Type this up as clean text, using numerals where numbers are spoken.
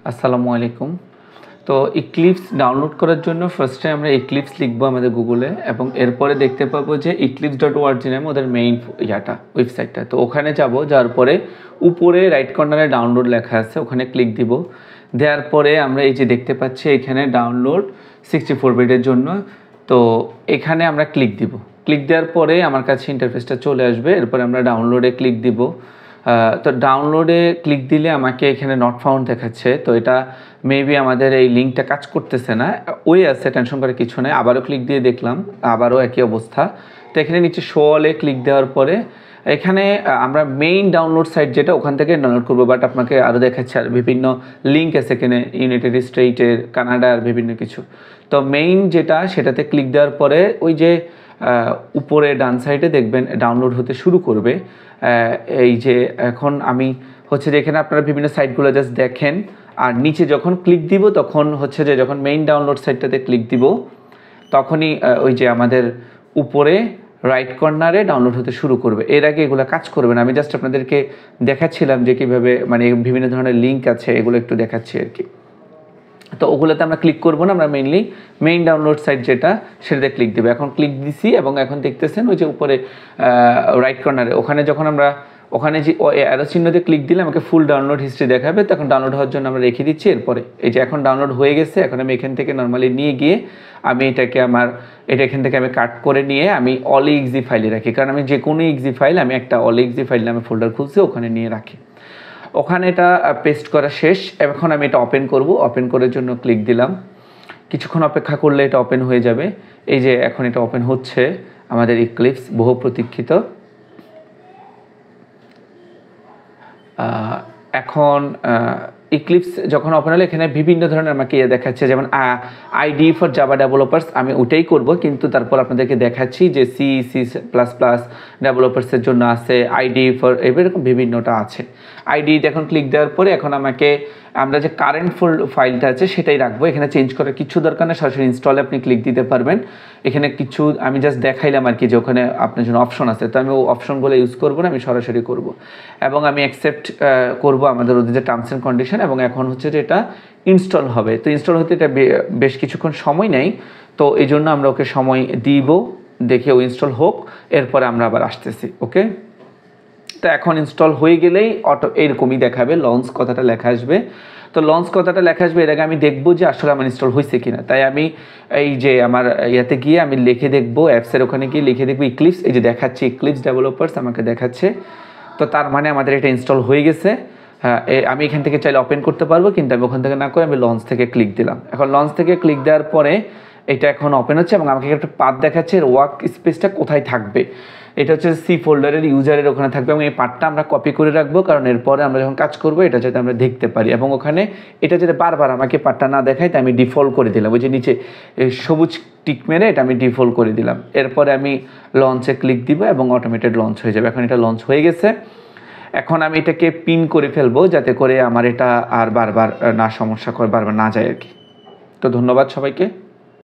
আসসালামু আলাইকুম। তো ইক্লিপস ডাউনলোড করার জন্য ফার্স্টে আমরা ইক্লিপস লিখবো আমাদের গুগলে এবং এরপরে দেখতে পাবো যে eclipse.org নামে ওদের মেইন ওয়েবসাইটটা। তো ওখানে যাব, যাওয়ার পরে উপরে রাইট কর্নারে ডাউনলোড লেখা আছে, ওখানে ক্লিক দিব। দেওয়ার পরে আমরা এই যে দেখতে পাচ্ছি এখানে ডাউনলোড 64 বিটের জন্য। তো এখানে আমরা ক্লিক দিব। ক্লিক দেওয়ার পরে আমার কাছে ইন্টারফেসটা চলে আসবে। এরপরে আমরা ডাউনলোডে ক্লিক দিব। তো ডাউনলোডে ক্লিক দিলে আমাকে এখানে নট ফাউন্ড দেখাচ্ছে। তো এটা মেবি আমাদের এই লিঙ্কটা কাজ করতেছে না, ওই আছে, টেনশন করে কিছু নেই। আবারও ক্লিক দিয়ে দেখলাম, আবারও একই অবস্থা। তো এখানে নিচে শো অলে ক্লিক দেওয়ার পরে এখানে আমরা মেইন ডাউনলোড সাইট যেটা, ওখান থেকে ডাউনলোড করবো। বাট আপনাকে আরও দেখাচ্ছে আর বিভিন্ন লিঙ্ক আছে এখানে, ইউনাইটেড স্টেটের, কানাডার, বিভিন্ন কিছু। তো মেইন যেটা, সেটাতে ক্লিক দেওয়ার পরে ওই যে উপরে ডান সাইডে দেখবেন ডাউনলোড হতে শুরু করবে। এই যে এখন আমি হচ্ছে যে এখানে আপনারা বিভিন্ন সাইটগুলো জাস্ট দেখেন, আর নিচে যখন ক্লিক দিব তখন হচ্ছে যে যখন মেইন ডাউনলোড সাইটটাতে ক্লিক দিব তখনই ওই যে আমাদের উপরে রাইট কর্নারে ডাউনলোড হতে শুরু করবে। এর আগে এগুলো কাজ করবে না। আমি জাস্ট আপনাদেরকে দেখাচ্ছিলাম যে কীভাবে, মানে বিভিন্ন ধরনের লিঙ্ক আছে, এগুলো একটু দেখাচ্ছি আর কি। তো ওগুলোতে আমরা ক্লিক করবো না, আমরা মেইনলি মেইন ডাউনলোড সাইট যেটা সেটাতে ক্লিক দেবো। এখন ক্লিক দিছি এবং এখন দেখতেছেন ওই যে উপরে রাইট কর্নারে, ওখানে যখন আমরা ওখানে যে অ্যারো চিহ্ন দিয়ে ক্লিক দিলে আমাকে ফুল ডাউনলোড হিস্ট্রি দেখাবে। তখন ডাউনলোড হওয়ার জন্য আমরা রেখে দিচ্ছি। এরপরে এই যে এখন ডাউনলোড হয়ে গেছে। এখন আমি এখান থেকে নর্মালি নিয়ে গিয়ে আমি এটাকে এটা এখান থেকে আমি কাট করে নিয়ে আমি all.exe ফাইলে রাখি, কারণ আমি যে কোনো exe ফাইল, আমি একটা all.exe ফাইল নামে ফোল্ডার খুলছি, ওখানে নিয়ে রাখি। ওখানে এটা পেস্ট করা শেষ। এখন আমি এটা ওপেন করব। ওপেন করার জন্য ক্লিক দিলাম। কিছুক্ষণ অপেক্ষা করলে এটা ওপেন হয়ে যাবে। এই যে এখন এটা ওপেন হচ্ছে আমাদের ইক্লিপস, বহু প্রতীক্ষিত। এখন ইক্লিপস যখন ওপেন হলো এখানে বিভিন্ন ধরনের আমাকে দেখাচ্ছে, যেমন আইডি ফর জাভা ডেভেলপার্স, আমি ওটাই করব, কিন্তু তারপর আপনাদেরকে দেখাচ্ছি যে সি প্লাস প্লাস ডেভেলপার্সের জন্য আছে, আইডি ফর এরকম বিভিন্নটা আছে। আইডি এখন ক্লিক দেওয়ার পরে এখন আমাকে আমরা যে কারেন্ট ফাইলটা আছে সেটাই রাখবো। এখানে চেঞ্জ করার কিছু দরকার নেই, সরাসরি ইনস্টলে আপনি ক্লিক দিতে পারবেন। এখানে কিছু আমি জাস্ট দেখাইলাম আর কি, যে ওখানে আপনার জন্য অপশন আছে। তো আমি ও অপশনগুলো ইউজ করবো না, আমি সরাসরি করব এবং আমি অ্যাকসেপ্ট করব আমাদের ওদের যে টার্মস অ্যান্ড কন্ডিশন। এবং এখন হচ্ছে যে এটা ইনস্টল হবে। তো ইনস্টল হতে এটা বেশ কিছুক্ষণ সময় নেই। তো এই জন্য আমরা ওকে সময় দিব, দেখে ও ইনস্টল হোক, এরপরে আমরা আবার আসতেছি। ওকে, তো এখন ইনস্টল হয়ে গেলেই অটো এরকমই দেখাবে, লঞ্চ কথাটা লেখা আসবে। তো লঞ্চ কথাটা লেখা আসবে, এর আগে আমি দেখবো যে আসলে আমার ইনস্টল হয়েছে কিনা। তাই আমি এই যে আমার ইয়াতে গিয়ে আমি লিখে দেখবো, অ্যাপসের ওখানে গিয়ে লিখে দেখবো ইক্লিপস, এই যে দেখাচ্ছে ইক্লিপস ডেভেলপার্স আমাকে দেখাচ্ছে। তো তার মানে আমাদের এটা ইনস্টল হয়ে গেছে। হ্যাঁ, আমি এখান থেকে চাইলে ওপেন করতে পারবো, কিন্তু আমি ওখান থেকে না করে আমি লঞ্চ থেকে ক্লিক দিলাম। এখন লঞ্চ থেকে ক্লিক দেওয়ার পরে এটা এখন ওপেন হচ্ছে এবং আমাকে একটা পাথ দেখাচ্ছে ওয়ার্ক স্পেসটা কোথায় থাকবে। এটা হচ্ছে সি ফোল্ডারের ইউজারের ওখানে থাকবে এবং এই পার্টটা আমরা কপি করে রাখবো, কারণ এরপরে আমরা যখন কাজ করবো এটা যাতে আমরা দেখতে পারি। এবং ওখানে এটা যাতে বারবার আমাকে পার্টটা না দেখায়, তাই আমি ডিফল্ট করে দিলাম। ওই যে নিচে সবুজ টিক মেরে এটা আমি ডিফল্ট করে দিলাম। এরপরে আমি লঞ্চে ক্লিক দিব এবং অটোমেটেড লঞ্চ হয়ে যাবে। এখন এটা লঞ্চ হয়ে গেছে। এখন আমি এটাকে পিন করে ফেলবো, যাতে করে আমার এটা আর বারবার না সমস্যা করে বারবার না যায় আর কি। তো ধন্যবাদ সবাইকে।